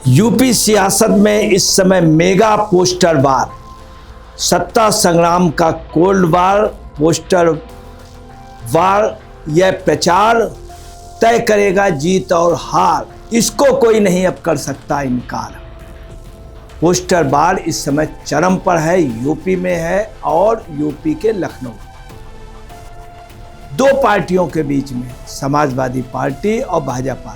UP सियासत में इस समय मेगा पोस्टर वार, सत्ता संग्राम का कोल्ड वार, पोस्टर वार। यह प्रचार तय करेगा जीत और हार, इसको कोई नहीं अब कर सकता इनकार। पोस्टर वार इस समय चरम पर है, यूपी में है और यूपी के लखनऊ। दो पार्टियों के बीच में, समाजवादी पार्टी और भाजपा।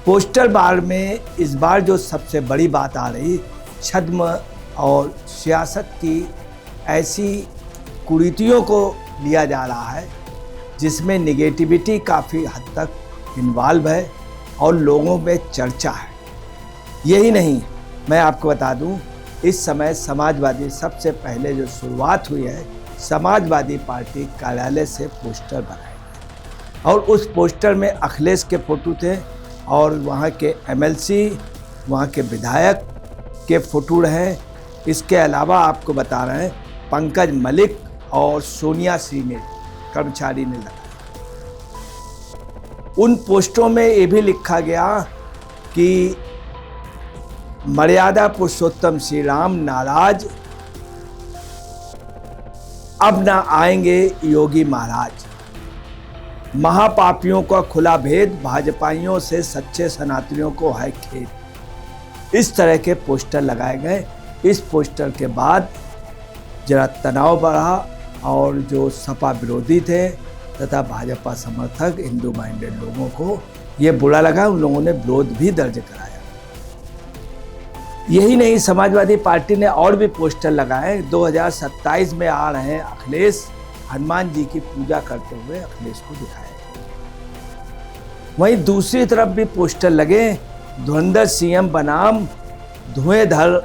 पोस्टर वार में इस बार जो सबसे बड़ी बात आ रही, छद्म और सियासत की ऐसी कुरीतियों को लिया जा रहा है जिसमें नेगेटिविटी काफ़ी हद तक इन्वॉल्व है और लोगों में चर्चा है। यही नहीं, मैं आपको बता दूं, इस समय समाजवादी सबसे पहले जो शुरुआत हुई है, समाजवादी पार्टी कार्यालय से पोस्टर बनाए गए और उस पोस्टर में अखिलेश के फोटो थे और वहाँ के एमएलसी, वहाँ के विधायक के फोटो रहे। इसके अलावा आपको बता रहे हैं पंकज मलिक और सोनिया सिंह ने, कर्मचारी ने लगाया। उन पोस्टरों में ये भी लिखा गया कि मर्यादा पुरुषोत्तम श्री राम नाराज, अब ना आएंगे योगी महाराज। महापापियों का खुला भेद, भाजपाइयों से सच्चे सनातनियों को है खेद। इस तरह के पोस्टर लगाए गए। इस पोस्टर के बाद जरा तनाव बढ़ा और जो सपा विरोधी थे तथा भाजपा समर्थक हिंदू माइंडेड लोगों को ये बुरा लगा। उन लोगों ने विरोध भी दर्ज कराया। यही नहीं, समाजवादी पार्टी ने और भी पोस्टर लगाए। 2027 में आ रहे हैं अखिलेश, हनुमान जी की पूजा करते हुए अखिलेश को दिखाया। वहीं दूसरी तरफ भी पोस्टर लगे, धुरंधर सीएम बनाम धुएंधर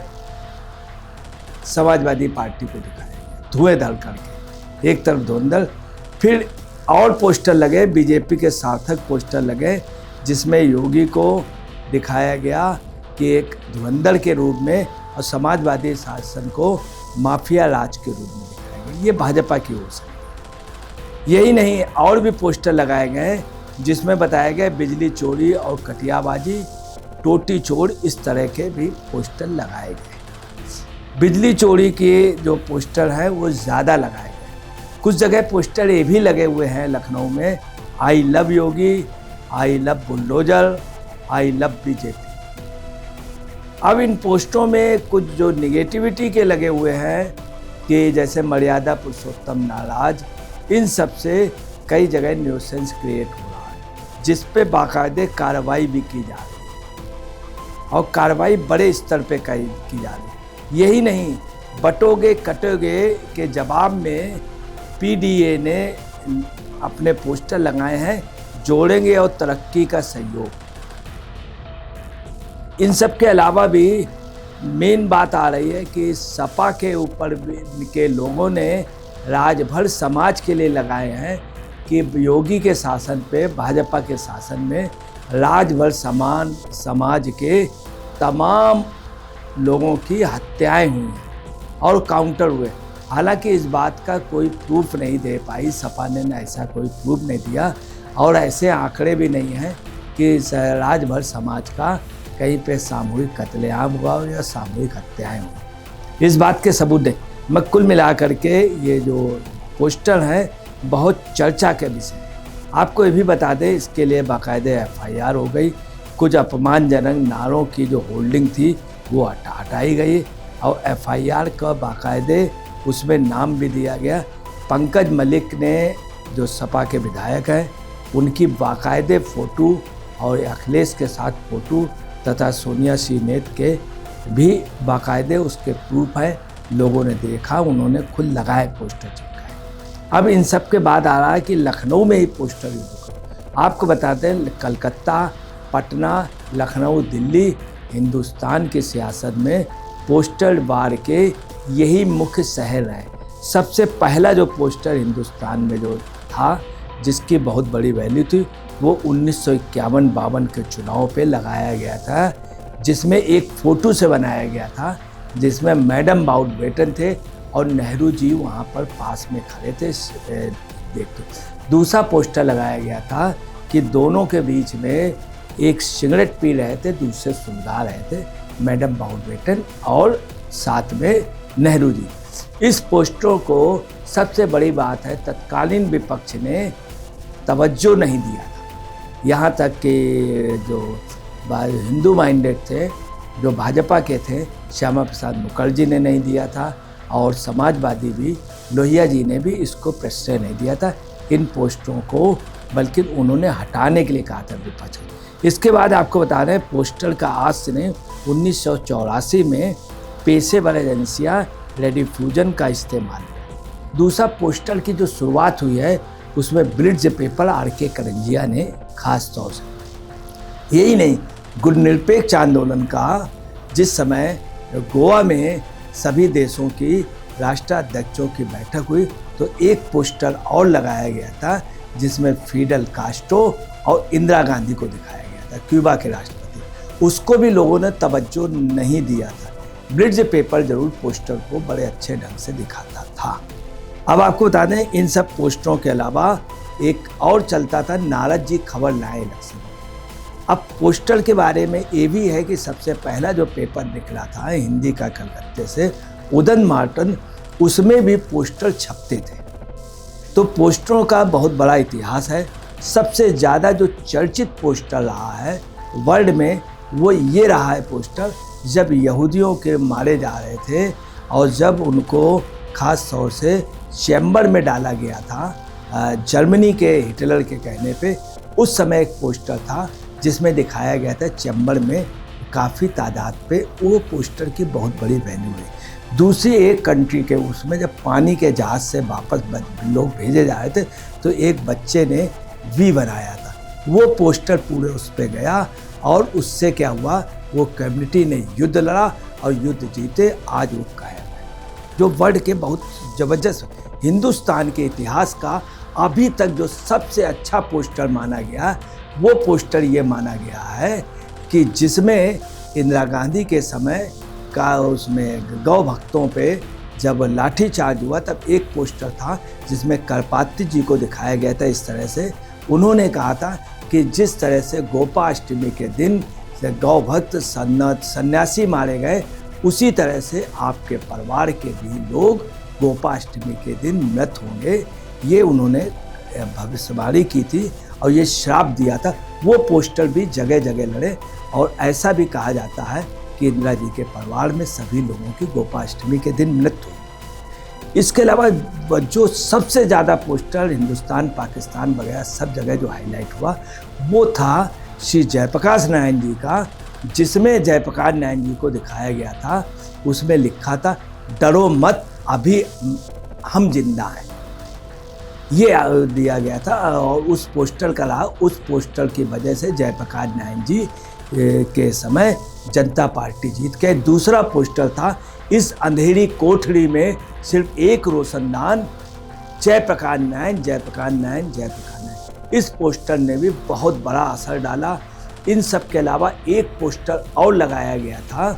समाजवादी पार्टी को दिखाया, धुएंधर करके। एक तरफ धुरंधर, फिर और पोस्टर लगे, बीजेपी के सार्थक पोस्टर लगे जिसमें योगी को दिखाया गया कि एक धुरंधर के रूप में और समाजवादी शासन को माफिया राज के रूप में दिखाया गया। ये भाजपा की ओर से। यही नहीं, और भी पोस्टर लगाए गए जिसमें बताया गया बिजली चोरी और कटियाबाजी, टोटी चोर, इस तरह के भी पोस्टर लगाए गए। बिजली चोरी के जो पोस्टर हैं वो ज़्यादा लगाए गए। कुछ जगह पोस्टर ये भी लगे हुए हैं लखनऊ में, I love Yogi, I love bulldozer, I love BJP. अब इन पोस्टरों में कुछ जो निगेटिविटी के लगे हुए हैं कि जैसे मर्यादा पुरुषोत्तम नाराज, इन सब से कई जगह न्यूसेंस क्रिएट हो रहा है जिस पे बाकायदे कार्रवाई भी की जा रही है और कार्रवाई बड़े स्तर पे की जा रही है। यही नहीं, बटोगे कटोगे के जवाब में पीडीए ने अपने पोस्टर लगाए हैं, जोड़ेंगे और तरक्की का सहयोग। इन सब के अलावा भी मेन बात आ रही है कि सपा के ऊपर के लोगों ने राजभर समाज के लिए लगाए हैं कि योगी के शासन पे, भाजपा के शासन में राजभर समाज के तमाम लोगों की हत्याएं हुई और काउंटर हुए। हालांकि इस बात का कोई प्रूफ नहीं दे पाई सपा ने, ऐसा कोई प्रूफ नहीं दिया और ऐसे आंकड़े भी नहीं हैं कि राजभर समाज का कहीं पे सामूहिक कत्लेआम हुआ हो या सामूहिक हत्याएं हुई। इस बात के सबूत नहीं। मैं कुल मिला करके ये जो पोस्टर हैं बहुत चर्चा के विषय। आपको ये भी बता दें, इसके लिए बाकायदे एफआईआर हो गई। कुछ अपमानजनक नारों की जो होल्डिंग थी वो हटाई गई और एफआईआर का बाकायदे उसमें नाम भी दिया गया। पंकज मलिक ने, जो सपा के विधायक हैं, उनकी बाकायदे फ़ोटो और अखिलेश के साथ फ़ोटो तथा सोनिया सिंह के भी बाकायदे उसके प्रूफ है। लोगों ने देखा, उन्होंने खुद लगाए पोस्टर चिपकाए। अब इन सब के बाद आ रहा है कि लखनऊ में ही पोस्टर यूज। आपको बताते हैं, कलकत्ता, पटना, लखनऊ, दिल्ली, हिंदुस्तान की सियासत में पोस्टर वार के यही मुख्य शहर हैं। सबसे पहला जो पोस्टर हिंदुस्तान में जो था जिसकी बहुत बड़ी वैल्यू थी वो 1951-52 के चुनाव पे लगाया गया था, जिसमें एक फ़ोटो से बनाया गया था जिसमें मैडम माउंटबेटन थे और नेहरू जी वहाँ पर पास में खड़े थे देखते। दूसरा पोस्टर लगाया गया था कि दोनों के बीच में एक सिगरेट पी रहे थे, दूसरे सुलगा रहे थे, मैडम माउंटबेटन और साथ में नेहरू जी। इस पोस्टरों को सबसे बड़ी बात है तत्कालीन विपक्ष ने तवज्जो नहीं दिया था। यहाँ तक कि जो हिंदू माइंडेड थे, जो भाजपा के थे, श्यामा प्रसाद मुखर्जी ने नहीं दिया था और समाजवादी भी लोहिया जी ने भी इसको प्रश्रय नहीं दिया था इन पोस्टरों को, बल्कि उन्होंने हटाने के लिए कहा था विपक्ष। इसके बाद आपको बता रहे हैं पोस्टर का आज ने 1984 में पेशेवर एजेंसियां रेडिफ्यूजन का इस्तेमाल किया। दूसरा पोस्टर की जो शुरुआत हुई है उसमें ब्रिज पेपर आर.के. करंजिया ने खास तौर से, यही नहीं गुणनिरपेक्ष आंदोलन का जिस समय गोवा में सभी देशों की राष्ट्राध्यक्षों की बैठक हुई तो एक पोस्टर और लगाया गया था जिसमें फिडेल कास्ट्रो और इंदिरा गांधी को दिखाया गया था, क्यूबा के राष्ट्रपति। उसको भी लोगों ने तवज्जो नहीं दिया था। ब्रिज पेपर जरूर पोस्टर को बड़े अच्छे ढंग से दिखाता था। अब आपको बता दें इन सब पोस्टरों के अलावा एक और चलता था नारद जी खबर लाए इलेक्शन। अब पोस्टर के बारे में ये भी है कि सबसे पहला जो पेपर निकला था हिंदी का कलकत्ते से, उदन मार्टन, उसमें भी पोस्टर छपते थे। तो पोस्टरों का बहुत बड़ा इतिहास है। सबसे ज़्यादा जो चर्चित पोस्टर रहा है वर्ल्ड में वो ये रहा है पोस्टर जब यहूदियों के मारे जा रहे थे और जब उनको खास तौर से चैम्बर में डाला गया था जर्मनी के हिटलर के कहने पे। उस समय एक पोस्टर था जिसमें दिखाया गया था चैम्बर में काफ़ी तादाद पे, वो पोस्टर की बहुत बड़ी वैल्यू है। दूसरी एक कंट्री के उसमें जब पानी के जहाज़ से वापस लोग भेजे जा रहे थे तो एक बच्चे ने वी बनाया था, वो पोस्टर पूरे उस पर गया और उससे क्या हुआ, वो कम्युनिटी ने युद्ध लड़ा और युद्ध जीते, आज वो कायम है। जो वर्ल्ड के बहुत ज़बरदस्त हिंदुस्तान के इतिहास का अभी तक जो सबसे अच्छा पोस्टर माना गया वो पोस्टर ये माना गया है कि जिसमें इंदिरा गांधी के समय का उसमें गौ भक्तों पे जब लाठीचार्ज हुआ तब एक पोस्टर था जिसमें करपात्री जी को दिखाया गया था। इस तरह से उन्होंने कहा था कि जिस तरह से गोपाष्टमी के दिन गौ भक्त सन्यासी मारे गए उसी तरह से आपके परिवार के भी लोग गोपाष्टमी के दिन मृत होंगे, ये उन्होंने भविष्यवाणी की थी और ये श्राप दिया था। वो पोस्टर भी जगह जगह लड़े और ऐसा भी कहा जाता है कि इंदिरा जी के परिवार में सभी लोगों की गोपाष्टमी के दिन मृत्यु हुई। इसके अलावा जो सबसे ज़्यादा पोस्टर हिंदुस्तान, पाकिस्तान वगैरह सब जगह जो हाईलाइट हुआ वो था श्री जयप्रकाश नारायण जी का, जिसमें जयप्रकाश नारायण जी को दिखाया गया था। उसमें लिखा था डरो मत अभी हम जिंदा हैं, ये दिया गया था। और उस पोस्टर का रहा, उस पोस्टर की वजह से जयप्रकाश नारायण जी के समय जनता पार्टी जीत गए। दूसरा पोस्टर था इस अंधेरी कोठरी में सिर्फ एक रोशनदान, जयप्रकाश नारायण, जयप्रकाश नारायण, जयप्रकाश नारायण। इस पोस्टर ने भी बहुत बड़ा असर डाला। इन सब के अलावा एक पोस्टर और लगाया गया था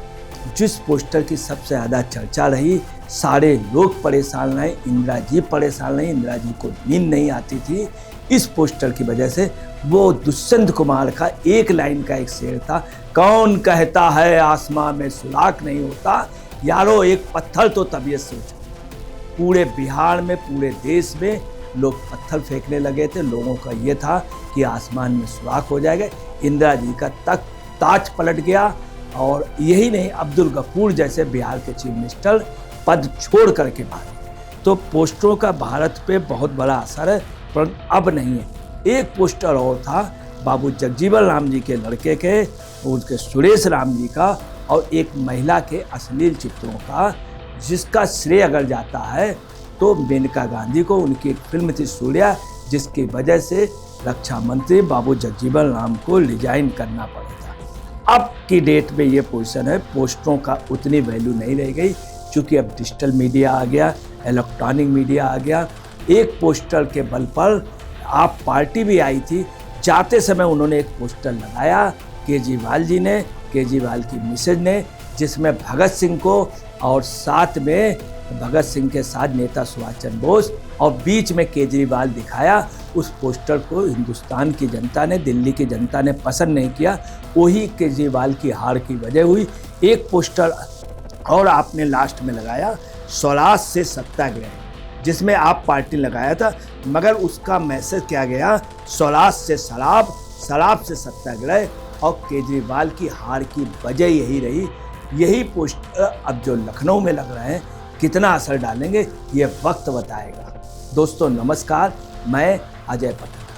जिस पोस्टर की सबसे ज़्यादा चर्चा रही, सारे लोग परेशान रहे, इंदिरा जी परेशान रही, इंदिरा जी को नींद नहीं आती थी। इस पोस्टर की वजह से वो दुष्यंत कुमार का एक लाइन का एक शेर था, कौन कहता है आसमां में सुराख नहीं होता, यारो एक पत्थर तो तबीयत सोचा। पूरे बिहार में, पूरे देश में लोग पत्थर फेंकने लगे थे। लोगों का ये था कि आसमान में सुराख हो जाएगा। इंदिरा जी का ताज पलट गया और यही नहीं, अब्दुल गफूर जैसे बिहार के चीफ मिनिस्टर पद छोड़ करके भागे। तो पोस्टरों का भारत पे बहुत बड़ा असर है, पर अब नहीं है। एक पोस्टर और था बाबू जगजीवन राम जी के लड़के के, उनके सुरेश राम जी का, और एक महिला के अश्लील चित्रों का, जिसका श्रेय अगर जाता है तो मेनका गांधी को। उनकी एक फिल्म थी सूर्या, जिसकी वजह से रक्षा मंत्री बाबू जगजीवन राम को रिजाइन करना पड़ा था। अब की डेट में ये पोजीशन है, पोस्टरों का उतनी वैल्यू नहीं रह गई क्योंकि अब डिजिटल मीडिया आ गया, इलेक्ट्रॉनिक मीडिया आ गया। एक पोस्टर के बल पर आप पार्टी भी आई थी, जाते समय उन्होंने एक पोस्टर लगाया केजरीवाल जी ने, केजरीवाल की मिसेज ने, जिसमें भगत सिंह को और साथ में भगत सिंह के साथ नेता सुभाष चंद्र बोस और बीच में केजरीवाल दिखाया। उस पोस्टर को हिंदुस्तान की जनता ने, दिल्ली की जनता ने पसंद नहीं किया। वही केजरीवाल की हार की वजह हुई। एक पोस्टर और आपने लास्ट में लगाया, स्वराज से सत्याग्रह, जिसमें आप पार्टी लगाया था, मगर उसका मैसेज क्या गया, स्वराज से शराब, शराब से सत्याग्रह, और केजरीवाल की हार की वजह यही रही। यही पोस्टर अब जो लखनऊ में लग रहे हैं कितना असर डालेंगे ये वक्त बताएगा। दोस्तों नमस्कार, मैं अजय पटेल।